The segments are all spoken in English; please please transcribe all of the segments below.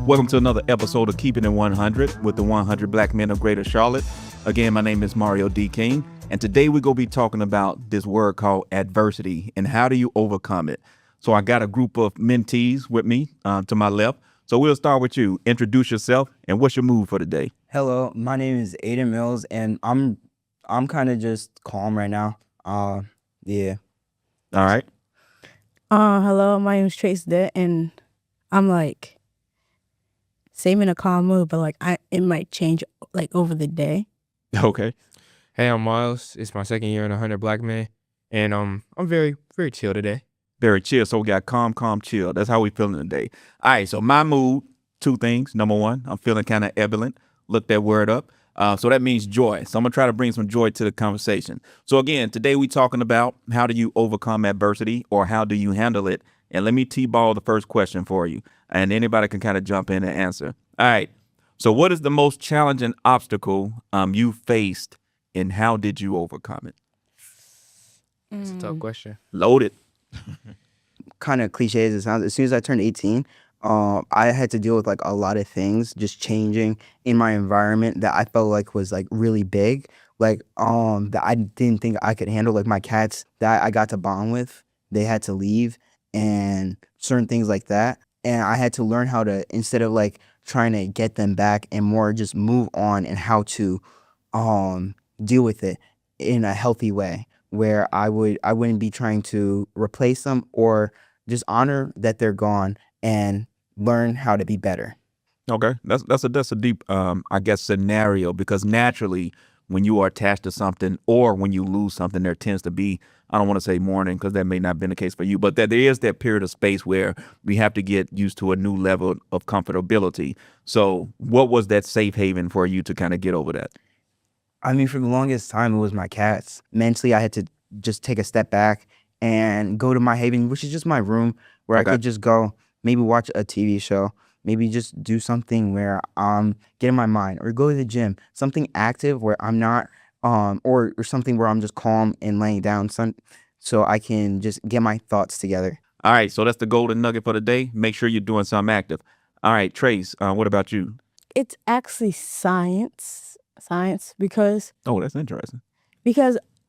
Welcome to another episode of Keepin in 100 with the 100 Black Men of Greater Charlotte. Again, my name is Mario D. King, and today we're going to be talking about this word called adversity and how do you overcome it. So I got a group of mentees with me to my left. So we'll start with you. Introduce yourself and what's your mood for the day? Hello, my name is Aiden Mills, and I'm kind of just calm right now. Yeah. All right. Hello, my name is Trace Debt, and I'm like same in a calm mood, but like it might change like over the day. Okay. Hey, I'm Miles. It's my second year in 100 Black Men, and I'm very, very chill today. Very chill. So we got calm, chill. That's how we feeling today. All right. So my mood, two things. Number one, I'm feeling kind of ebullient. Look that word up. So that means joy. So I'm going to try to bring some joy to the conversation. So again, today we're talking about how do you overcome adversity or how do you handle it? And let me T-ball the first question for you. And anybody can kind of jump in and answer. All right. So what is the most challenging obstacle you faced and how did you overcome it? It's a tough question. Loaded. Kind of cliche as it sounds. As soon as I turned 18, I had to deal with like a lot of things just changing in my environment that I felt like was like really big, like that I didn't think I could handle. Like my cats that I got to bond with, they had to leave and certain things like that. And I had to learn how to, instead of like trying to get them back and more just move on and how to deal with it in a healthy way where I wouldn't be trying to replace them or just honor that they're gone and learn how to be better. Okay, that's a deep I guess scenario because naturally when you are attached to something or when you lose something, there tends to be, I don't want to say mourning because that may not have been the case for you, but that there is that period of space where we have to get used to a new level of comfortability. So what was that safe haven for you to kind of get over that? I mean, for the longest time, it was my cats. Mentally, I had to just take a step back and go to my haven, which is just my room where I could just go, maybe watch a TV show, maybe just do something where I'm getting my mind, or go to the gym, something active where I'm not, or something where I'm just calm and laying down so I can just get my thoughts together. All right, so that's the golden nugget for the day. Make sure you're doing something active. All right, Trace, what about you? It's actually science because Oh, that's interesting.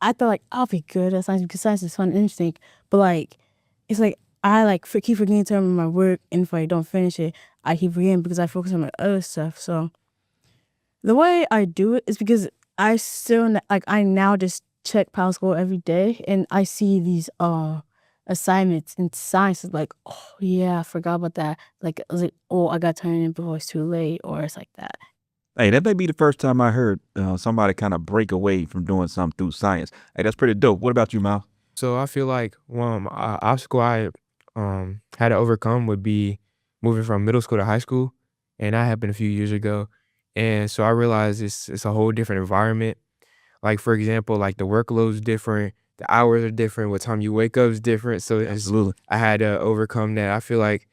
I thought like I'll be good at science because science is fun and interesting, but like it's like I like keep forgetting to remember my work, and if I don't finish it, I keep forgetting because I focus on my other stuff. So the way I do it is because I still I now just check Power School every day, and I see these assignments in science. It's like, oh yeah, I forgot about that. Like I was like, oh, I got to turn it in before it's too late, or it's like that. Hey, that may be the first time I heard somebody kind of break away from doing something through science. Hey, that's pretty dope. What about you, Mal? So I feel like one obstacle I had to overcome would be moving from middle school to high school, and that happened a few years ago. And so I realized it's a whole different environment. Like for example, like the workload's different, the hours are different, what time you wake up is different. So Absolutely. I had to overcome that. I feel like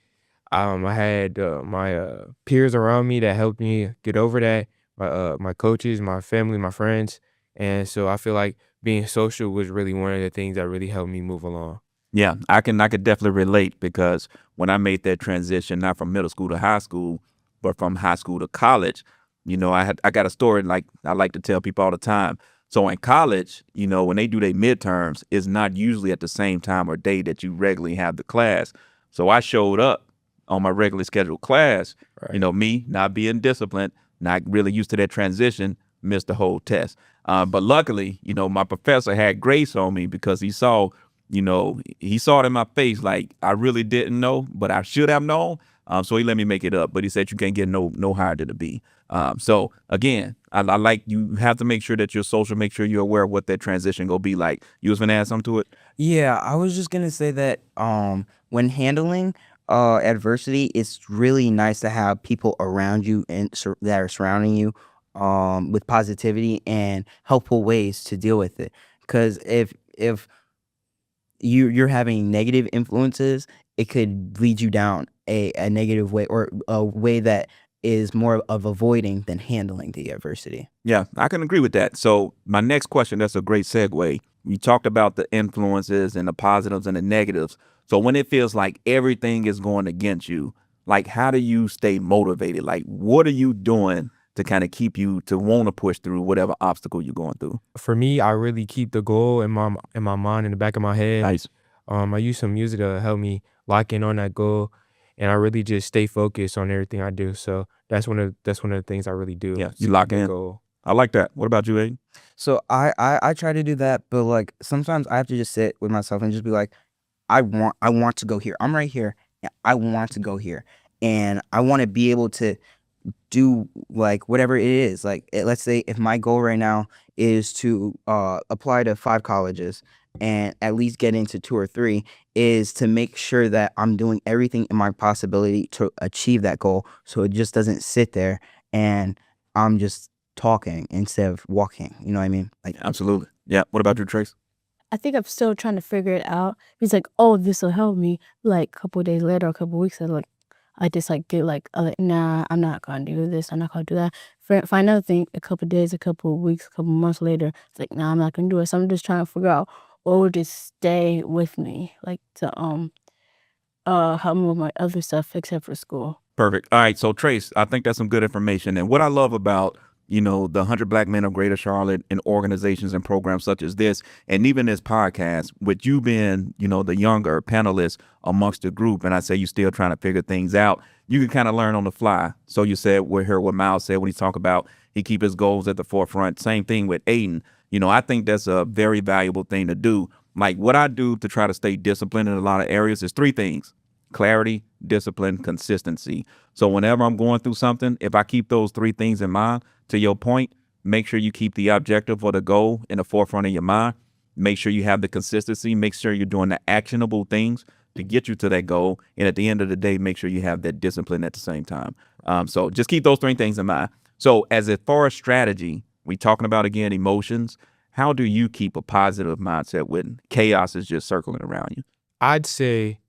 I had my peers around me that helped me get over that. My coaches, my family, my friends, and so I feel like being social was really one of the things that really helped me move along. Yeah, I could definitely relate because when I made that transition, not from middle school to high school, but from high school to college, I got a story like I like to tell people all the time. So in college, when they do their midterms, it's not usually at the same time or day that you regularly have the class. So I showed up on my regularly scheduled class, Right. Me not being disciplined, not really used to that transition, missed the whole test. But luckily, my professor had grace on me because he saw it in my face like I really didn't know, but I should have known. So he let me make it up. But he said you can't get no higher than a B. So again, I like you have to make sure that you're social, make sure you're aware of what that transition gonna be like. You was gonna add something to it? Yeah, I was just gonna say that when handling adversity, it's really nice to have people around you and that are surrounding you with positivity and helpful ways to deal with it. Because if you're having negative influences, it could lead you down a negative way or a way that is more of avoiding than handling the adversity. Yeah, I can agree with that. So my next question, that's a great segue. You talked about the influences and the positives and the negatives. So when it feels like everything is going against you, like how do you stay motivated? Like what are you doing to kind of keep you to want to push through whatever obstacle you're going through? For me, I really keep the goal in my mind, in the back of my head. Nice. I use some music to help me lock in on that goal, and I really just stay focused on everything I do. So that's one of the things I really do. Yeah, is you keep lock the in. goal. I like that. What about you, Aiden? So I try to do that, but like sometimes I have to just sit with myself and just be like, I want to go here. I'm right here. And I want to go here, and I want to be able to do like whatever it is. Like let's say if my goal right now is to apply to 5 colleges and at least get into 2 or 3, is to make sure that I'm doing everything in my possibility to achieve that goal, so it just doesn't sit there and I'm just talking instead of walking. You know what I mean? Like Absolutely. Yeah. What about you, Trace? I think I'm still trying to figure it out. He's like, oh, this will help me. Like a couple of days later, a couple of weeks later, like I just like get like, nah, I'm not gonna do this. I'm not gonna do that. Find another thing. A couple of days, a couple of weeks, a couple of months later, it's like, nah, I'm not gonna do it. So I'm just trying to figure out what would just stay with me, like to help me with my other stuff except for school. Perfect. All right. So Trace, I think that's some good information. And what I love about, the 100 Black Men of Greater Charlotte and organizations and programs such as this, and even this podcast, with you being, the younger panelist amongst the group, and I say you still trying to figure things out, you can kind of learn on the fly. So you said, we heard what Miles said when he talked about he keep his goals at the forefront. Same thing with Aiden. I think that's a very valuable thing to do. Like what I do to try to stay disciplined in a lot of areas is 3 things: clarity, discipline, consistency. So whenever I'm going through something, if I keep those 3 things in mind, to your point, make sure you keep the objective or the goal in the forefront of your mind. Make sure you have the consistency. Make sure you're doing the actionable things to get you to that goal. And at the end of the day, make sure you have that discipline at the same time. So just keep those 3 things in mind. So as far as strategy, we talking about, again, emotions. How do you keep a positive mindset when chaos is just circling around you? I'd say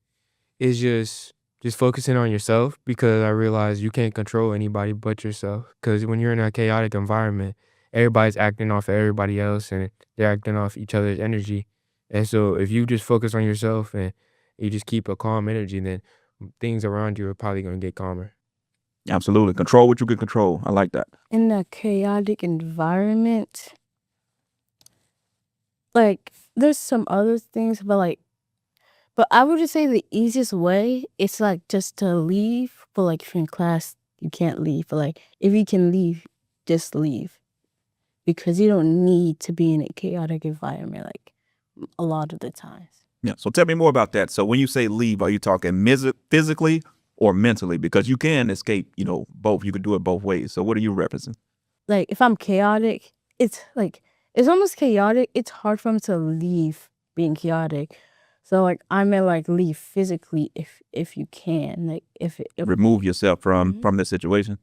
is just focusing on yourself, because I realize you can't control anybody but yourself. Because when you're in a chaotic environment, everybody's acting off of everybody else, and they're acting off each other's energy. And so if you just focus on yourself and you just keep a calm energy, then things around you are probably going to get calmer. Absolutely. Control what you can control. I like that. In a chaotic environment, like there's some other things, but I would just say the easiest way is like just to leave. But like if you're in class, you can't leave. But like if you can leave, just leave, because you don't need to be in a chaotic environment like a lot of the times. Yeah. So tell me more about that. So when you say leave, are you talking physically or mentally? Because you can escape, both. You could do it both ways. So what are you referencing? Like if I'm chaotic, it's almost chaotic. It's hard for me to leave being chaotic. So like I meant like leave physically if you can, like if Remove yourself from the situation.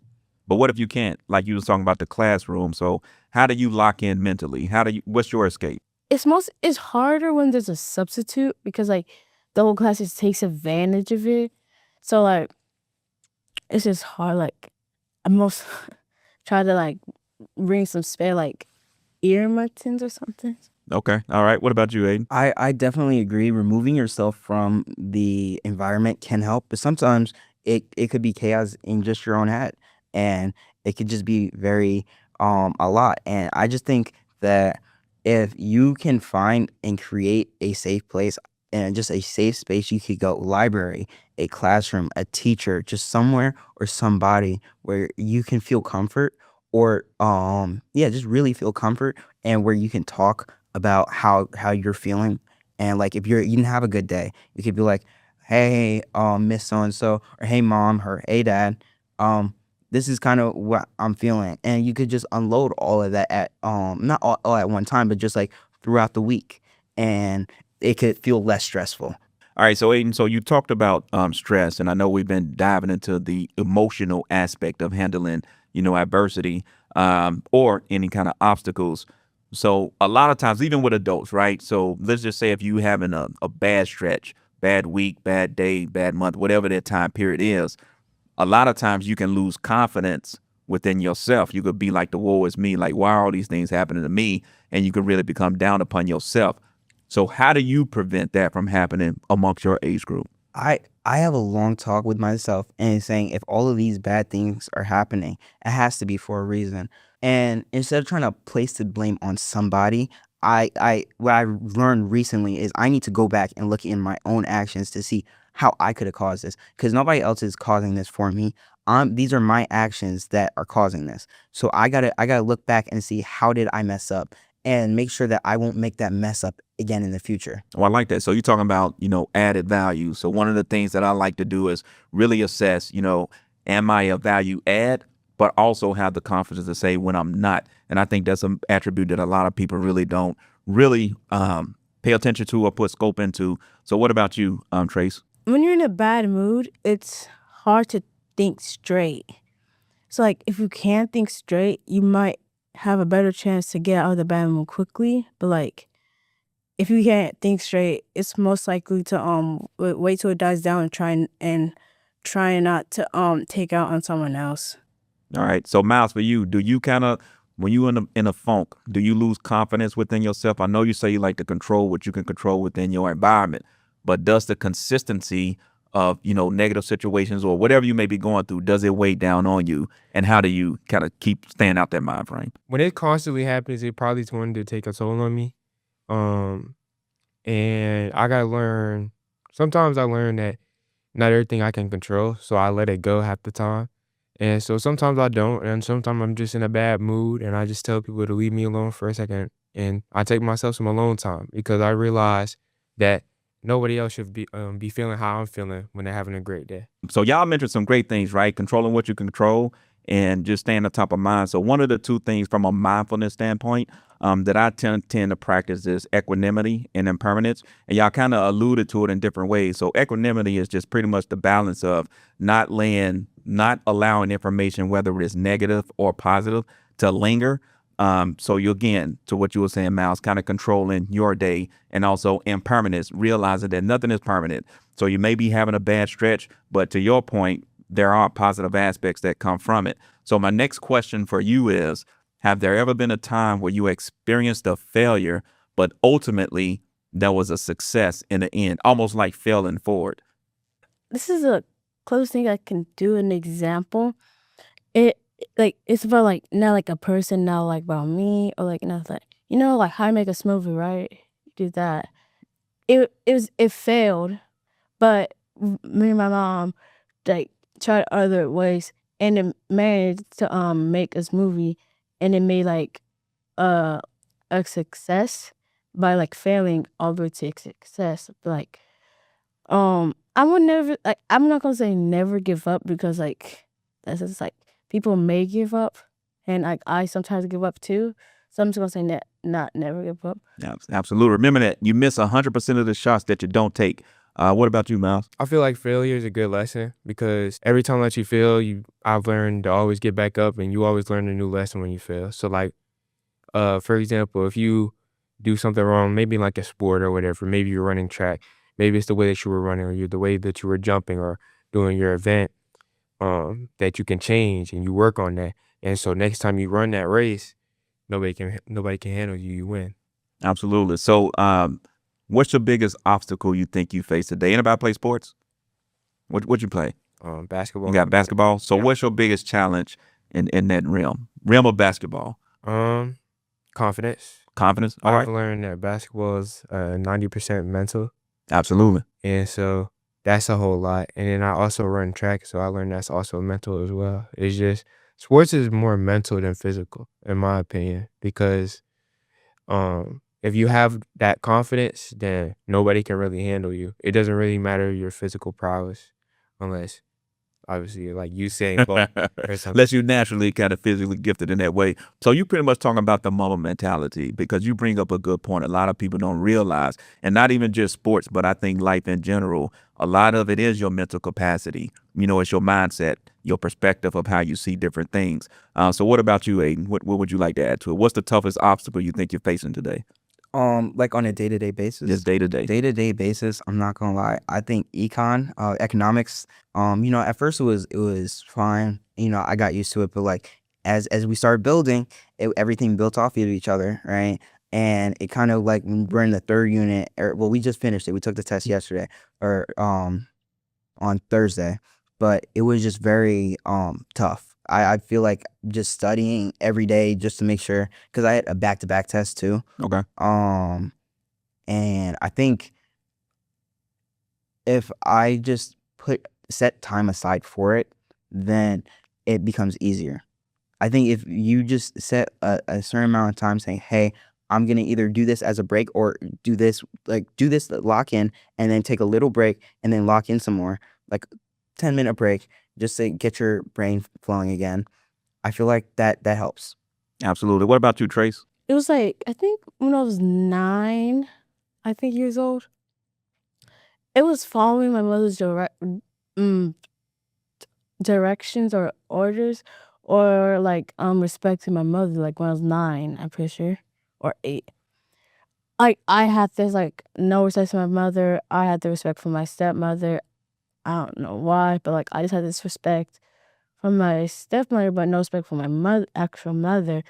But what if you can't? Like you was talking about the classroom. So how do you lock in mentally? What's your escape? it's harder when there's a substitute, because like the whole class just takes advantage of it. So like it's just hard. Like I most try to like bring some spare like ear muffins or something. Okay. All right. What about you, Aiden? I definitely agree. Removing yourself from the environment can help, but sometimes it could be chaos in just your own head, and it could just be very a lot. And I just think that if you can find and create a safe place and just a safe space, you could go library, a classroom, a teacher, just somewhere or somebody where you can feel comfort, or yeah, just really feel comfort, and where you can talk about how you're feeling. And like if you didn't have a good day, you could be like, hey, Miss So and So, or hey mom, or hey dad, this is kind of what I'm feeling. And you could just unload all of that at not all at one time, but just like throughout the week, and it could feel less stressful. All right. So Aiden, so you talked about stress, and I know we've been diving into the emotional aspect of handling, adversity or any kind of obstacles. So a lot of times, even with adults, right? So let's just say if you having a bad stretch, bad week, bad day, bad month, whatever that time period is, a lot of times you can lose confidence within yourself. You could be like, the woe is me, like, why are all these things happening to me? And you could really become down upon yourself. So how do you prevent that from happening amongst your age group? I have a long talk with myself and saying if all of these bad things are happening, it has to be for a reason. And instead of trying to place the blame on somebody, I what I learned recently is I need to go back and look in my own actions to see how I could have caused this, because nobody else is causing this for me. These are my actions that are causing this. So I gotta look back and see how did I mess up and make sure that I won't make that mess up again in the future. Oh, I like that. So you're talking about, added value. So one of the things that I like to do is really assess, am I a value add, but also have the confidence to say when I'm not. And I think that's an attribute that a lot of people really don't really pay attention to or put scope into. So what about you, Trace? When you're in a bad mood, it's hard to think straight. So like if you can't think straight, you might have a better chance to get out of the bad mood quickly. But like if you can't think straight, it's most likely to wait till it dies down and try not to take out on someone else. All right. So Miles, for you, do you kind of when you in a funk, do you lose confidence within yourself? I know you say you like to control what you can control within your environment, but does the consistency of negative situations or whatever you may be going through, does it weigh down on you? And how do you kind of keep staying out that mind frame? When it constantly happens, it probably is going to take a toll on me. Um, and I gotta learn. Sometimes I learn that not everything I can control, so I let it go half the time. And so sometimes I don't, and sometimes I'm just in a bad mood, and I just tell people to leave me alone for a second, and I take myself some alone time because I realize that nobody else should be feeling how I'm feeling when they're having a great day. So y'all mentioned some great things, right? Controlling what you control and just staying on top of mind. So one of the two things from a mindfulness standpoint that I tend to practice is equanimity and impermanence. And y'all kind of alluded to it in different ways. So equanimity is just pretty much the balance of not allowing information, whether it is negative or positive, to linger. So you again, to what you were saying, Miles, kind of controlling your day, and also impermanence, realizing that nothing is permanent. So you may be having a bad stretch, but to your point, there are positive aspects that come from it. So my next question for you is, have there ever been a time where you experienced a failure, but ultimately there was a success in the end, almost like failing forward? This is a close thing I can do an example. It like it's about like not like a person, not like about me or like nothing. Like how to make a smoothie, right? Do that. It failed, but me and my mom like tried other ways and it managed to make a smoothie, and it made like uh a success by like failing all the way to success. Like I would never like I'm not gonna say never give up because like that's just like people may give up, and like I sometimes give up too. So I'm just gonna say not never give up. Yeah, absolutely. Remember that you miss 100% of the shots that you don't take. What about you, Miles? I feel like failure is a good lesson because every time that you fail, I've learned to always get back up, and you always learn a new lesson when you fail. So like, for example, if you do something wrong, maybe like a sport or whatever, maybe you're running track, maybe it's the way that you were running or the way that you were jumping or doing your event, that you can change and you work on that. And so next time you run that race, nobody can handle you. You win. Absolutely. So, what's your biggest obstacle you think you face today? Anybody play sports? What you play? Basketball. You got basketball. So, Yeah. what's your biggest challenge in that realm of basketball? Confidence. Confidence. All I've right. learned that basketball is 90% mental, Absolutely. and so that's a whole lot. And then I also run track, so I learned that's also mental as well. It's just sports is more mental than physical, in my opinion, because if you have that confidence, then nobody can really handle you. It doesn't really matter your physical prowess, unless obviously like you saying Bolt or something. Unless you naturally kind of physically gifted in that way. So you pretty much talking about the mama mentality, because you bring up a good point. A lot of people don't realize, and not even just sports, but I think life in general, a lot of it is your mental capacity. It's your mindset, your perspective of how you see different things. So what about you, Aiden? What would you like to add to it? What's the toughest obstacle you think you're facing today? Like on a day-to-day basis. Just day to day. Day-to-day basis, I'm not gonna lie. I think economics, at first it was fine. I got used to it, but like as we started building, everything built off of each other, right? And it kind of like when we're in the third unit, or well, we just finished it. We took the test yesterday, or on Thursday, but it was just very tough. I feel like just studying every day just to make sure, because I had a back-to-back test too. Okay. And I think if I just set time aside for it, then it becomes easier. I think if you just set a certain amount of time saying, hey, I'm gonna either do this as a break or do this lock in and then take a little break and then lock in some more, like 10-minute break, just to get your brain flowing again. I feel like that helps. Absolutely. What about you, Trace? It was like, I think when I was 9, years old. It was following my mother's directions or orders, or like respecting my mother. Like when I was 9, I'm pretty sure, or 8. Like I had this like no respect for my mother. I had the respect for my stepmother. I don't know why, but like I just had this respect for my stepmother, but no respect for my actual mother.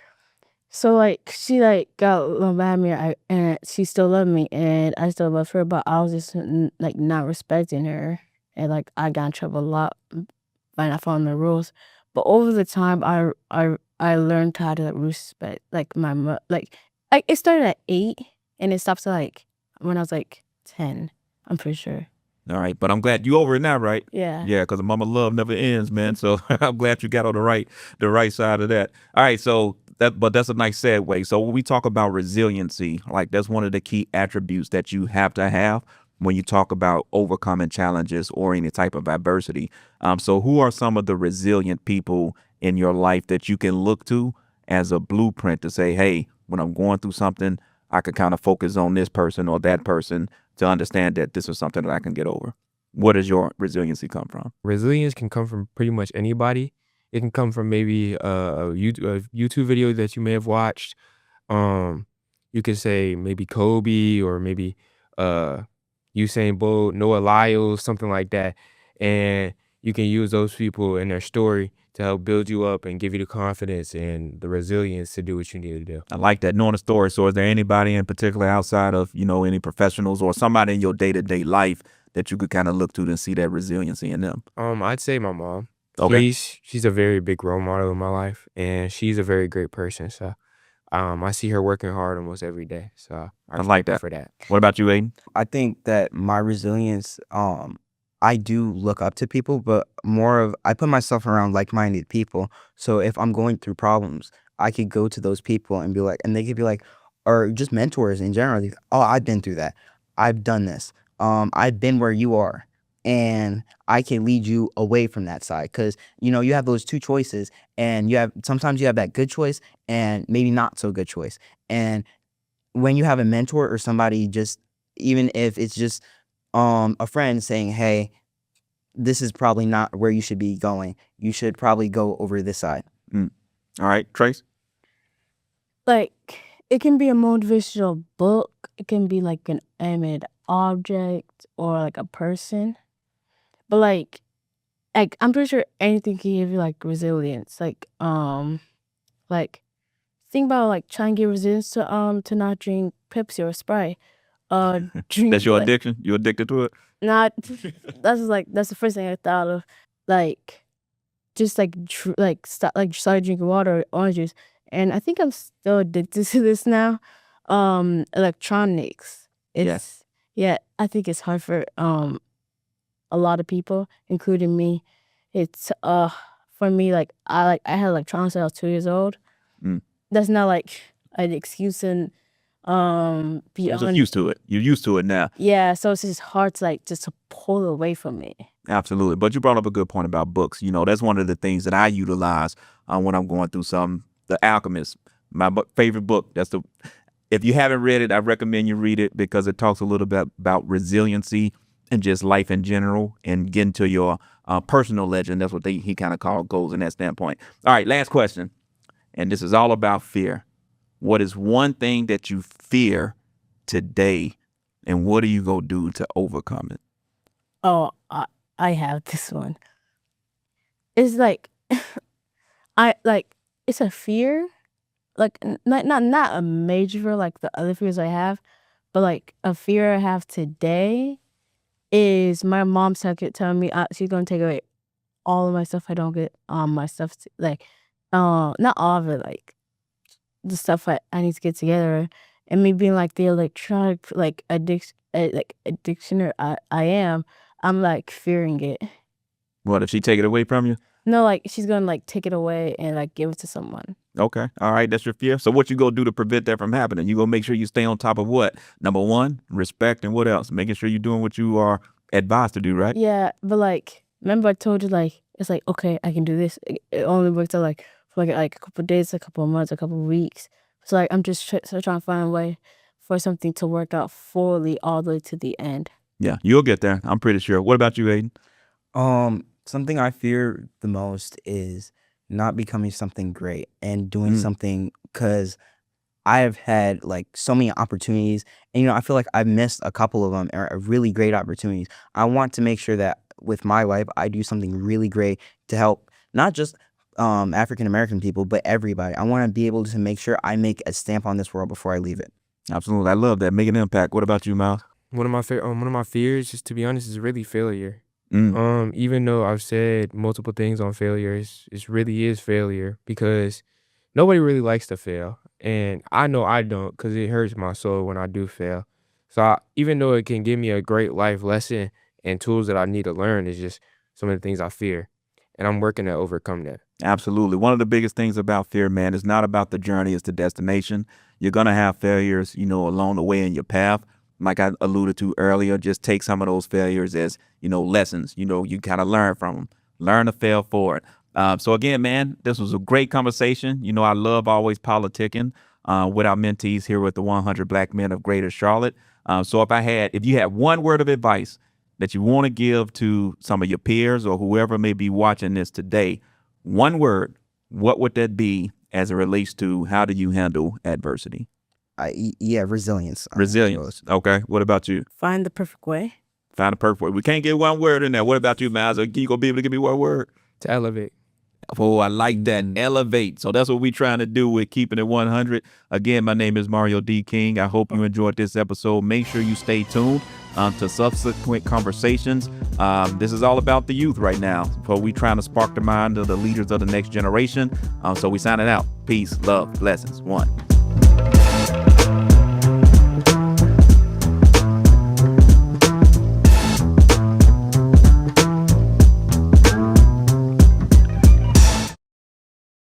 So like she like got a little mad at me, and she still loved me, and I still love her, but I was just like not respecting her, and like I got in trouble a lot by not following the rules. But over the time, I learned how to like, respect like like it started at 8 and it stopped to like when I was like 10. I'm pretty sure. All right, but I'm glad you over it now, right? Yeah. Yeah, because mama love never ends, man. So I'm glad you got on the right side of that. All right, so that's a nice segue. So when we talk about resiliency, like that's one of the key attributes that you have to have when you talk about overcoming challenges or any type of adversity. So who are some of the resilient people in your life that you can look to as a blueprint to say, hey, when I'm going through something, I could kind of focus on this person or that person to understand that this is something that I can get over? Where does your resiliency come from? Resilience can come from pretty much anybody. It can come from maybe a YouTube video that you may have watched. You could say maybe Kobe or maybe uh, Usain Bolt, Noah Lyles, something like that. And you can use those people and their story to help build you up and give you the confidence and the resilience to do what you need to do. I like that, knowing the story. So is there anybody in particular outside of, any professionals or somebody in your day-to-day life that you could kind of look to and see that resiliency in them? I'd say my mom. Okay. She's a very big role model in my life, and she's a very great person. So I see her working hard almost every day. So I like respect her that. for that. What about you, Aiden? I think that my resilience, I do look up to people, but I put myself around like-minded people. So if I'm going through problems, I could go to those people and be like, and they could be like, or just mentors in general. Like, oh, I've been through that. I've done this. I've been where you are, and I can lead you away from that side. Because you have those two choices, and sometimes you have that good choice and maybe not so good choice. And when you have a mentor or somebody, just even if it's just a friend saying, hey, this is probably not where you should be going. You should probably go over this side. All right, Trace? Like it can be a motivational book. It can be like an animated object or like a person. But like I'm pretty sure anything can give you like resilience. Like think about like trying to get resilience to not drink Pepsi or Sprite. Drink That's your like, addiction? You addicted to it? not that's the first thing I thought of. Like just like start drinking water or orange juice. And I think I'm still addicted to this now. Electronics. Yes. Yeah, I think it's hard for a lot of people, including me. It's for me like I had electronics when I was 2 years old. Mm. That's not like an excuse and You're just beyond. used to it. You're used to it now. Yeah, so it's just hard to like just to pull away from it. Absolutely. But you brought up a good point about books. That's one of the things that I utilize when I'm going through The Alchemist, my favorite book. If you haven't read it, I recommend you read it because it talks a little bit about resiliency and just life in general and getting to your personal legend. That's what he kind of goes in that standpoint. All right, last question. And this is all about fear. What is one thing that you fear today, and what are you going to do to overcome it? Oh, I have this one. It's like it's a fear, like not a major fear like the other fears I have, but like a fear I have today is my mom telling me she's gonna take away all of my stuff. I don't get my stuff like not all of it, like the stuff I need to get together, and me being like the electronic addiction I am. I'm like fearing it. What if she take it away from you? No, like she's gonna like take it away and like give it to someone. Okay. All right. That's your fear. So what you gonna do to prevent that from happening? You gonna make sure you stay on top of what? Number one, respect, and what else? Making sure you're doing what you are advised to do, right? Yeah, but like remember I told you like it's like okay I can do this. It only works out like for like a couple of days, a couple of months, a couple of weeks. So like I'm just trying to find a way for something to work out fully all the way to the end. Yeah, you'll get there. I'm pretty sure. What about you, Aiden? Something I fear the most is not becoming something great and doing something, because I have had like so many opportunities, and I feel like I've missed a couple of them, are really great opportunities. I want to make sure that with my life I do something really great to help not just African American people, but everybody. I want to be able to make sure I make a stamp on this world before I leave it. Absolutely. I love that. Make an impact. What about you, Miles? One of my fears, just to be honest, is really failure. Mm. Even though I've said multiple things on failures, it really is failure, because nobody really likes to fail, and I know I don't, because it hurts my soul when I do fail. So even though it can give me a great life lesson and tools that I need to learn, is just some of the things I fear, and I'm working to overcome that. Absolutely. One of the biggest things about fear, man, is not about the journey, it's the destination. You're going to have failures, along the way in your path. Like I alluded to earlier, just take some of those failures as, lessons. You kind of learn from them, learn to fail forward. So again, man, this was a great conversation. I love always politicking with our mentees here with the 100 Black Men of Greater Charlotte. So if you had one word of advice that you want to give to some of your peers or whoever may be watching this today, one word, what would that be as it relates to how do you handle adversity? Resilience. Resilience. Okay. What about you? Find the perfect way. Find the perfect word. We can't get one word in there. What about you, Miles? Are you gonna be able to give me one word? To elevate. Oh, I like that. Elevate. So that's what we're trying to do with Keeping It 100. Again, my name is Mario D. King. I hope you enjoyed this episode. Make sure you stay tuned to subsequent conversations. This is all about the youth right now. So we trying to spark the mind of the leaders of the next generation. So we signing out. Peace, love, blessings. One.